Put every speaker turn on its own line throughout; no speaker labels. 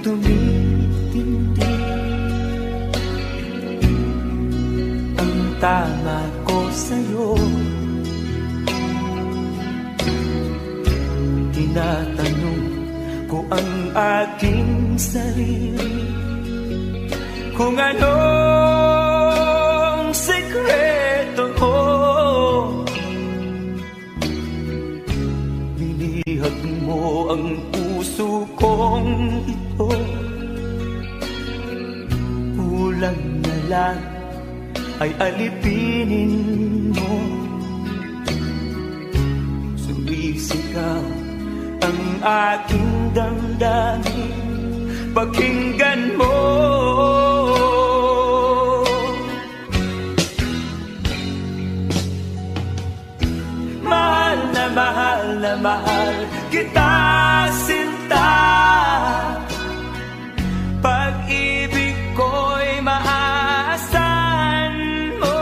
tumitindi. Ang tama ko sa'yo, tinatanong ko ang aking sarili kung anong sekreto ko. Binihag mo ang puso kong ito, kulang na lang ay alipinin mo. Sumisigaw ang aking damdamin, pakinggan mo. Mahal na mahal na mahal kita, sinta. Pag-ibig ko'y maaasahan mo.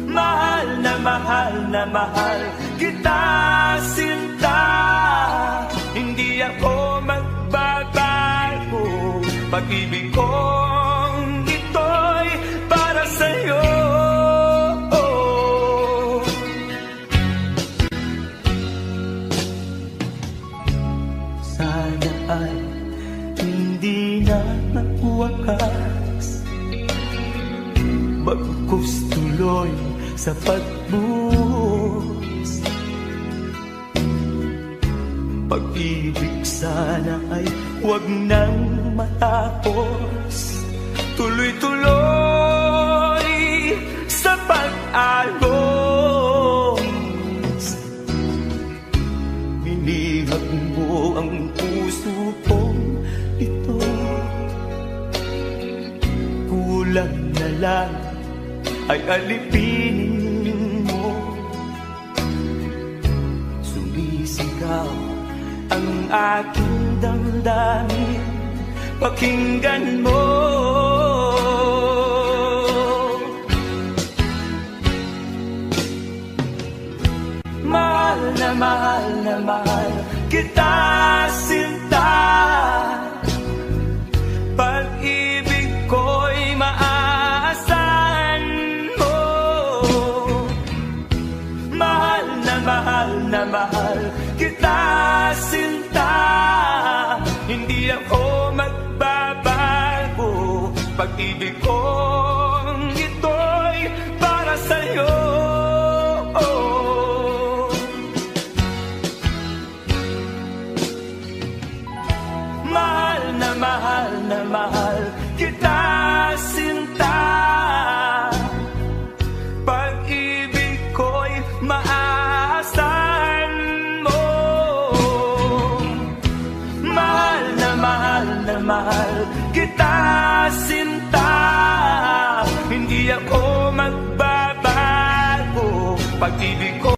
Mahal na mahal kita, sinta. Hindi ako magbabago. Pag-ibig kong ito'y para sa'yo. Sana ay hindi na magwakas, bagkus tuloy sa pagbuhos. Pag-ibig sana ay huwag nang matapos, tuloy-tuloy sa pag-alos. Binihag mo ang puso kong ito, kulang na lang ay alipinin mo. Sumisigaw ang aking damdamin, pakinggan mo. Mahal na mahal kita, sinta. Pag-ibig ko'y maaasahan mo. Mahal na mahal kita, sinta. Hindi ako magbabago. Pag-ibig kong ito'y para sa'yo. Mahal na mahal kita, sinta. Pag-ibig ko'y maaasahan mo. Mahal na mahal kita, sinta. Hindi ako magbabago. Pag-ibig ko